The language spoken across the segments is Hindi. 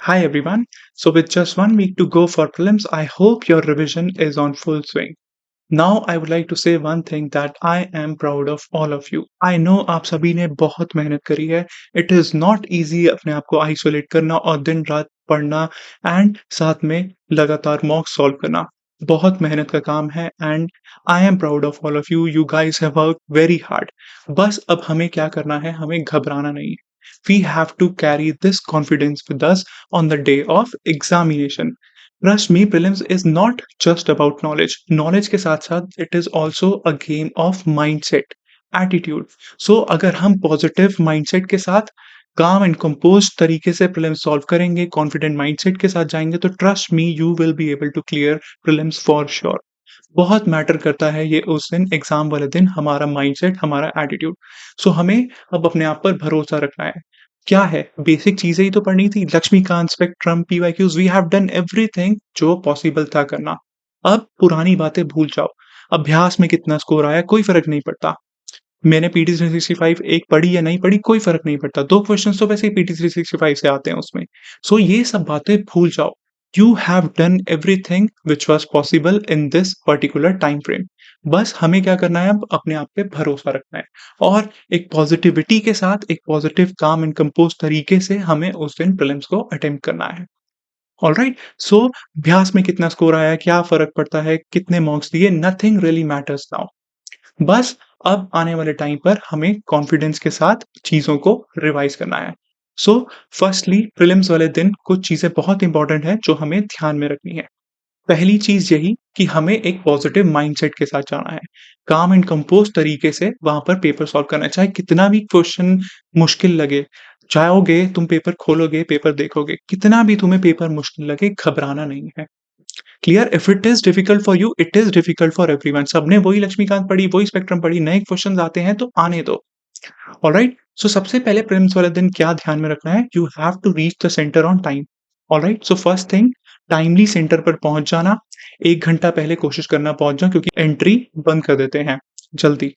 Hi everyone. So with just 1 week to go for prelims, I hope your revision is on full swing. Now I would like to say one thing that I am proud of all of you. I know आप सभी ने बहुत मेहनत करी है. It is not easy अपने आप को आइसोलेट करना और दिन रात पढ़ना एंड साथ में लगातार मॉक सॉल्व करना. बहुत मेहनत का काम है and I am proud of all of you. You guys have worked very hard. बस अब हमें क्या करना है? हमें घबराना नहीं है. We have to carry this confidence with us on the day of examination. Trust me, prelims is not just about knowledge. Knowledge के साथ-साथ it is also a game of mindset, attitude. So अगर हम positive mindset के साथ calm and composed तरीके से prelims solve करेंगे, confident mindset के साथ जाएँगे तो trust me, you will be able to clear prelims for sure. बहुत मैटर करता है ये उस दिन एग्ज़ाम वाले दिन हमारा माइंडसेट, हमारा एटीट्यूड. सो हमें अब अपने आप पर भरोसा रखना है. क्या है? बेसिक चीज़ें ही तो पढ़नी थी. Laxmikanth, Spectrum, PYQs we have done everything जो पॉसिबल था करना. अब पुरानी बातें भूल जाओ. अभ्यास में कितना स्कोर आया कोई फ़र्क नहीं पड़ता. मैंने पीटी 365 एक पढ़ी या नहीं पढ़ी कोई फ़र्क नहीं पड़ता. 2 क्वेश्चन्स तो वैसे ही पीटी 365 से आते हैं उसमें. सो ये सब बातें भूल जाओ. You have done everything which was possible in this particular time frame. बस हमें क्या करना है अब अपने आप पे भरोसा रखना है और एक पॉजिटिविटी के साथ एक पॉजिटिव काम एंड कंपोज तरीके से हमें उस दिन प्रीलिम्स को अटेम्प्ट करना है. ऑलराइट. सो अभ्यास में कितना स्कोर आया, क्या फ़र्क पड़ता है, कितने मार्क्स दिए, नथिंग रियली मैटर्स नाउ. बस अब आने वाले टाइम पर हमें कॉन्फिडेंस के साथ चीज़ों को रिवाइज़ करना है. सो फर्स्टली प्रीलिम्स वाले दिन कुछ चीज़ें बहुत इम्पोर्टेंट हैं जो हमें ध्यान में रखनी है. पहली चीज़ यही कि हमें एक पॉजिटिव माइंडसेट के साथ जाना है. काम एंड कंपोज़ तरीके से वहाँ पर पेपर सॉल्व करना है. चाहे कितना भी क्वेश्चन मुश्किल लगे, जाओगे तुम पेपर खोलोगे, पेपर देखोगे, कितना भी तुम्हें पेपर मुश्किल लगे, घबराना नहीं है. Clear? If it is difficult for you, it is difficult for everyone. सबने वही लक्ष्मीकांत पढ़ी, वही स्पेक्ट्रम पढ़ी, नए क्वेश्चन्स आते हैं तो आने दो. ऑलराइट. सो सबसे पहले प्रीलिम्स वाले दिन क्या ध्यान में रखना है? You have to reach the centre on time. Alright. So first thing timely centre पर पहुंच जाना. 1 घंटा पहले कोशिश करना पहुंच जाओ क्योंकि एंट्री बंद कर देते हैं जल्दी.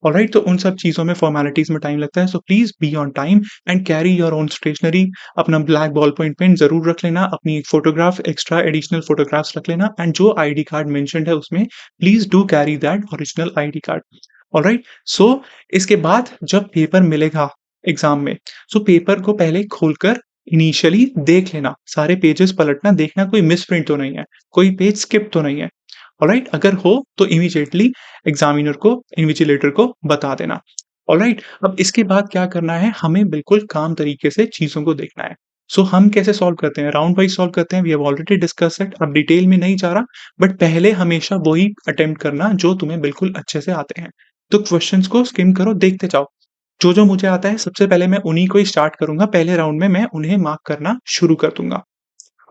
ऑलराइट. तो उन सब चीज़ों में फॉर्मेलिटीज़ में टाइम लगता है. So please be on time and carry your own stationery. अपना ब्लैक बॉल पॉइंट पेन ज़रूर रख लेना. अपनी एक फोटोग्राफ एक्स्ट्रा एडिशनल फोटोग्राफ्स रख लेना एंड जो आईडी कार्ड मेंशन्ड है उसमें please do carry that original ID card. Alright. So इसके बाद जब पेपर मिलेगा एग्ज़ाम में, सो पेपर को पहले खोलकर इनिशियली देख लेना. सारे पेजेस पलटना, देखना कोई मिसप्रिंट तो नहीं है, कोई पेज स्किप तो नहीं है. ऑलराइट. अगर हो तो इमीडिएटली एग्ज़ामिनर को, इन्विजिलेटर को बता देना. ऑलराइट. अब इसके बाद क्या करना है? हमें बिल्कुल काम तरीके से चीज़ों को देखना है. सो हम कैसे सॉल्व करते हैं? राउंड वाइज़ सॉल्व करते हैं. We have already discussed it. अब डिटेल में नहीं जा रहा, बट पहले हमेशा वही अटेम्प्ट करना जो तुम्हें बिल्कुल अच्छे से आते हैं. तो क्वेश्चन्स को स्किम करो, देखते जाओ. जो मुझे आता है सबसे पहले मैं उन्हीं को ही स्टार्ट करूँगा. पहले राउंड में मैं उन्हें मार्क करना शुरू कर दूँगा.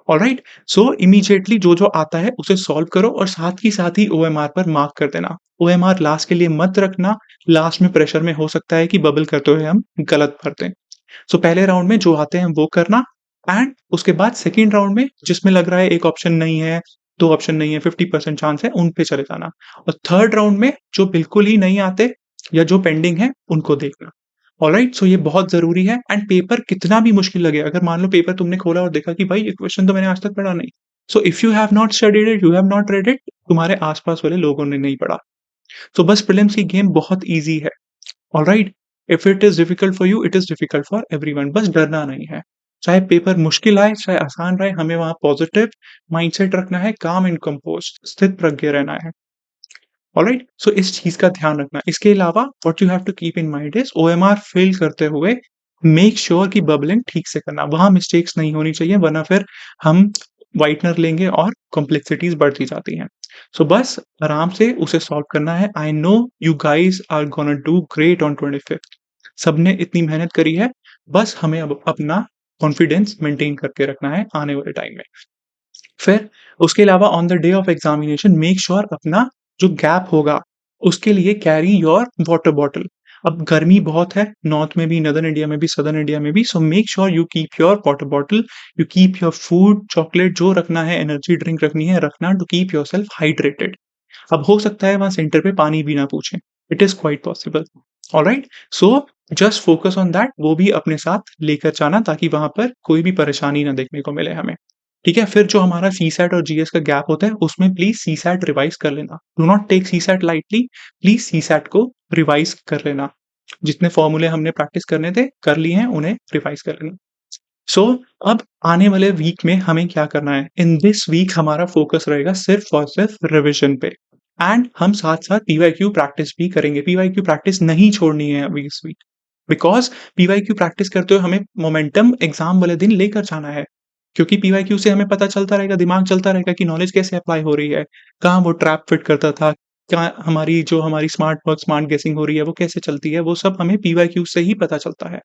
ऑलराइट. सो इमीडिएटली जो आता है उसे सॉल्व करो और साथ ही ओएमआर पर मार्क कर देना. ओएमआर लास्ट के लिए मत रखना. लास्ट में प्रेशर में हो सकता है कि बबल करते हुए हम गलत भर दें. सो पहले राउंड में जो आते हैं वो करना एंड उसके बाद सेकंड राउंड में जिसमें लग रहा है एक ऑप्शन नहीं है, 2 ऑप्शन नहीं है, 50% चांस है, उन पे चले जाना. और थर्ड राउंड में जो बिल्कुल ही नहीं आते या जो पेंडिंग है उनको देखना. ऑलराइट. सो ये बहुत ज़रूरी है एंड पेपर कितना भी मुश्किल लगे, अगर मान लो पेपर तुमने खोला और देखा कि भाई ये क्वेश्चन तो मैंने आज तक पढ़ा नहीं. So if you have not studied it, you have not read it, तुम्हारे आस-पास वाले लोगों ने नहीं पढ़ा. तो बस प्रीलिम्स की गेम बहुत ईज़ी है. Alright. If it is difficult for you, it is difficult for everyone. बस डरना नहीं है. चाहे पेपर मुश्किल आए, चाहे आसान रहे, हमें वहाँ पॉजिटिव माइंडसेट रखना है, काम एंड कंपोज़्ड, स्थित प्रज्ञ रहना है. ऑलराइट. सो इस चीज़ का ध्यान रखना. इसके अलावा what you have to keep in mind is OMR fill करते हुए मेक श्योर कि बबलिंग ठीक से करना. वहाँ मिस्टेक्स नहीं होनी चाहिए वरना फिर हम व्हाइटनर लेंगे और कॉम्प्लेक्सिटीज़ बढ़ती जाती हैं. सो बस आराम से उसे सॉल्व करना है. I know you guys are gonna do great on 25th. सबने इतनी मेहनत करी है. बस हमें अब अपना कॉन्फिडेंस मेंटेन करके रखना है आने वाले टाइम में. फिर उसके अलावा on the day of examination make sure अपना जो गैप होगा उसके लिए कैरी योर वाटर बॉटल. अब गर्मी बहुत है नॉर्थ में भी, नदर्न इंडिया में भी, सदर्न इंडिया में भी. So make sure you keep your water bottle, you keep your food, chocolate जो रखना है, एनर्जी ड्रिंक रखनी है रखना, टू कीप योरसेल्फ हाइड्रेटेड. अब हो सकता है वहाँ सेंटर पे पानी भी ना पूछें. It is quite possible. Alright? So just focus on that, वो भी अपने साथ लेकर जाना ताकि वहाँ पर कोई भी परेशानी ना देखने को मिले हमें। ठीक है? फिर जो हमारा सीसैट और जीएस का गैप होता है, उसमें प्लीज़ सीसैट रिवाइज़ कर लेना। Do not take CSAT lightly, please CSAT को रिवाइज़ कर लेना। जितने फ़ॉर्मूले हमने प्रैक्टिस करने थे, कर लिए हैं, उन्हें रिवाइज़ कर लेना। सो अब आने वाले वीक में हमें क्या करना है? इन दिस वीक हमारा फ़ोकस रहेगा सिर्फ़ और सिर्फ़ रिविज़न पे, एंड हम साथ-साथ पीवाईक्यू प्रैक्टिस भी करेंगे। पीवाईक्यू प्रैक्टिस नहीं छोड़नी है अभी इस वीक, बिकॉज़ पीवाईक्यू प्रैक्टिस करते हुए हमें मोमेंटम एग्ज़ाम वाले दिन लेकर जाना है। क्योंकि पीवाईक्यू से हमें पता चलता रहेगा, दिमाग चलता रहेगा कि नॉलेज कैसे अप्लाई हो रही है, कहाँ वो ट्रैप फिट करता था, क्या हमारी स्मार्ट वर्क, स्मार्ट गेसिंग हो रही है, वो कैसे चलती है, वो सब हमें पीवाईक्यू से ही पता चलता है।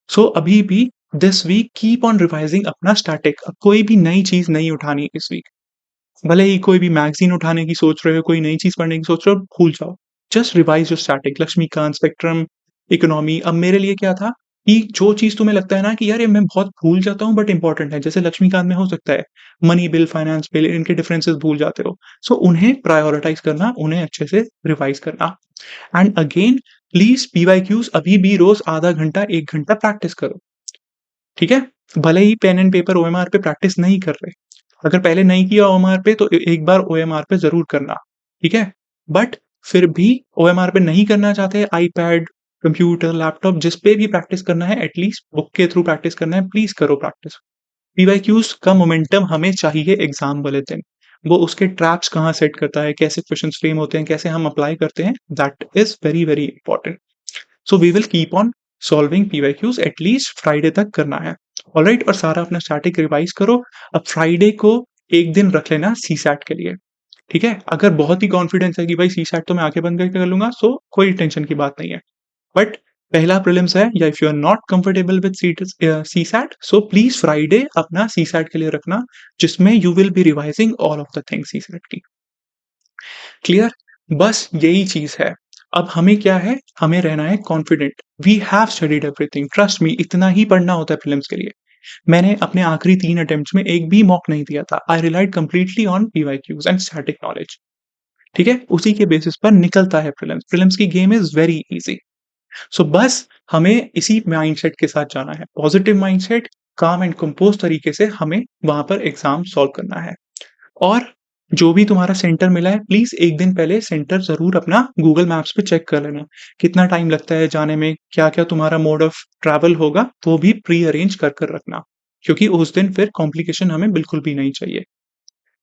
सो अभी भी this week keep on revising अपना स्टैटिक। अब कोई भी नई चीज़ नहीं उठानी इस वीक। भले ही कोई भी मैगज़ीन उठाने की सोच रहे हो, कोई नई चीज़ पढ़ने की सोच रहे हो, भूल जाओ। Just revise your static, Laxmikanth, spectrum, economy. अब मेरे लिए क्या था कि जो चीज़ तुम्हें लगता है ना कि यार ये मैं बहुत भूल जाता हूँ बट इम्पोर्टेंट है, जैसे लक्ष्मीकांत में हो सकता है, मनी बिल, फाइनेंस बिल, इनके डिफरेंसेस भूल जाते हो। सो उन्हें प्रायोरिटाइज़ करना, उन्हें अच्छे से रिवाइज़ करना। एंड अगेन प्लीज़ पीवाईक्यूज़ अभी भी रोज़ आधा घंटा, 1 घंटा प्रैक्टिस करो। ठीक है? भले ही पेन एंड पेपर ओएमआर पे प्रैक्टिस नहीं कर रहे। अगर पहले नहीं किया ओएमआर पे तो एक बार ओएमआर पे ज़रूर करना, ठीक है? बट फिर भी ओएमआर पे नहीं करना चाहते, आईपैड, कंप्यूटर, लैपटॉप जिस पे भी प्रैक्टिस करना है एटलीस्ट बुक के थ्रू प्रैक्टिस करना है, प्लीज़ करो प्रैक्टिस। पीवाईक्यूज़ का मोमेंटम हमें चाहिए एग्ज़ाम वाले दिन। वो उसके ट्रैप्स कहाँ सेट करता है, कैसे क्वेश्चन्स फ्रेम होते हैं, कैसे हम अप्लाई करते हैं, that is very, very important. So we will keep on solving PYQs at least Friday तक करना है। ऑलराइट? और सारा अपना स्टैटिक रिवाइज करो। अब फ्राइडे को एक दिन रख लेना सीसैट के लिए। ठीक है? अगर बहुत ही कॉन्फिडेंस है कि भाई सीसैट तो मैं आंखें बंद करके कर लूंगा, सो कोई टेंशन की बात नहीं है। बट पहला प्रीलिम्स है, या if you are not comfortable with CSAT, so please Friday अपना सीसैट के लिए रखना, जिसमें you will be revising all of the things CSAT की। क्लियर? बस यही चीज़ है। अब हमें क्या है, हमें रहना है confident. We have studied everything, trust me, इतना ही पढ़ना होता है प्रीलिम्स के लिए। मैंने अपने आखिरी 3 अटेम्प्ट्स में एक भी मॉक नहीं दिया था। I relied completely on PYQs and static knowledge. ठीक है? उसी के बेसिस पर निकलता है प्रीलिम्स। प्रीलिम्स की game is very easy. So बस हमें इसी माइंडसेट के साथ जाना है। Positive mindset, calm and composed तरीके से हमें वहाँ पर एग्ज़ाम सॉल्व करना है। और जो भी तुम्हारा सेंटर मिला है, प्लीज़ 1 दिन पहले सेंटर ज़रूर अपना गूगल मैप्स पे चेक कर लेना। कितना टाइम लगता है जाने में, क्या-क्या तुम्हारा मोड ऑफ ट्रैवल होगा, वो भी प्री अरेंज कर कर रखना। क्योंकि उस दिन फिर कॉम्प्लिकेशन हमें बिल्कुल भी नहीं चाहिए।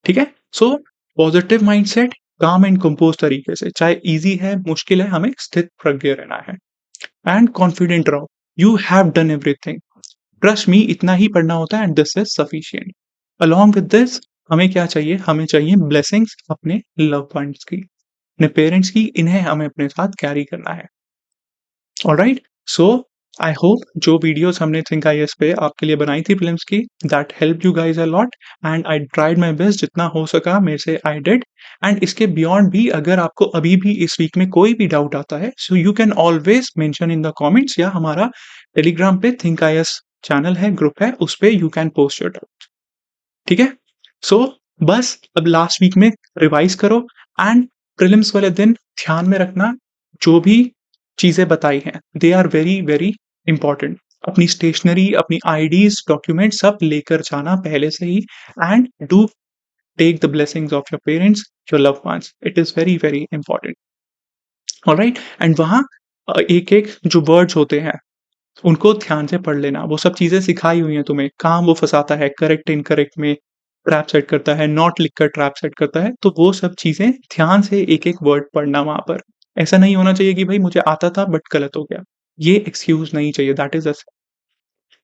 ठीक है? So positive mindset, calm and composed तरीके से, चाहे ईज़ी है, मुश्किल है, हमें स्थित प्रज्ञ रहना है। एंड कॉन्फिडेंट रहो। You have done everything. Trust me, इतना ही पढ़ना होता है and this is sufficient. Along with this हमें क्या चाहिए, हमें चाहिए ब्लेसिंग्स अपने लव वंस की, अपने पेरेंट्स की। इन्हें हमें अपने साथ कैरी करना है। ऑलराइट? सो आई होप जो वीडियोस हमने थिंक आईएएस पे आपके लिए बनाई थी फिल्म्स की, that help you guys a lot, and I tried my best, जितना हो सका मेरे से आई डिड। एंड इसके बियॉन्ड भी अगर आपको अभी भी इस वीक में कोई भी डाउट आता है, so you can always mention in the comments, या हमारा टेलीग्राम पे थिंक आईएएस चैनल है, ग्रुप है, उस पे you can post your doubt. ठीक है? सो बस अब लास्ट वीक में रिवाइज करो, एंड प्रीलिम्स वाले दिन ध्यान में रखना, जो भी चीज़ें बताई हैं, they are very, very important. अपनी स्टेशनरी, अपनी आईडीज़, डॉक्यूमेंट सब लेकर जाना पहले से ही, and do take the blessings of your parents, your loved ones. It is very, very important. Alright? And वहाँ एक-एक जो वर्ड्स होते हैं, उनको ध्यान से पढ़ लेना। वो सब चीज़ें सिखाई हुई हैं तुम्हें, कहाँ वो फँसाता है, करेक्ट, इनकरेक्ट में ट्रैप सेट करता है, नॉट लिखकर ट्रैप सेट करता है, तो वो सब चीज़ें ध्यान से एक-एक वर्ड पढ़ना वहाँ पर। ऐसा नहीं होना चाहिए कि भई मुझे आता था बट गलत हो गया। ये एक्सक्यूज़ नहीं चाहिए, दैट इज़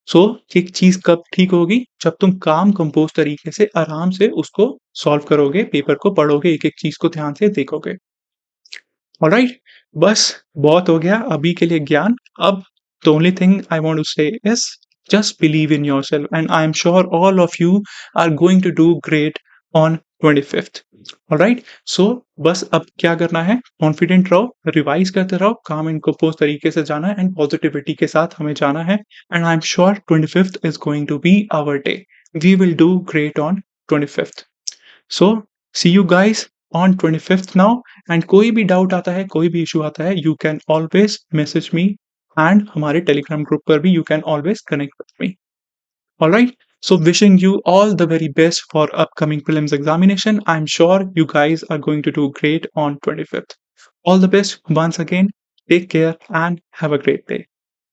सो एक चीज़ कब ठीक होगी, जब तुम काम कंपोज़ तरीके से आराम से उसको सॉल्व करोगे, पेपर को पढ़ोगे, एक-एक चीज़ को ध्यान से देखोगे। ऑलराइट? बस बहुत हो गया अभी के लिए ज्ञान। अब the only thing I want to say is just believe in yourself, and I am sure all of you are going to do great on 25th। Alright? So बस अब क्या करना है, कॉन्फिडेंट रहो, रिवाइज़ करते रहो, काम एंड कंपोज़ तरीके से जाना है, एंड पॉजिटिविटी के साथ हमें जाना है, and I am sure 25th is going to be our day. We will do great on 25th। So, see you guys on 25th now and कोई भी डाउट आता है, कोई भी इश्यू आता है, you can always message me and हमारे टेलीग्राम ग्रुप पर भी you can always connect with me. All right. So wishing you all the very best for upcoming prelims examination. I'm sure you guys are going to do great on 25th. All the best once again. Take care and have a great day.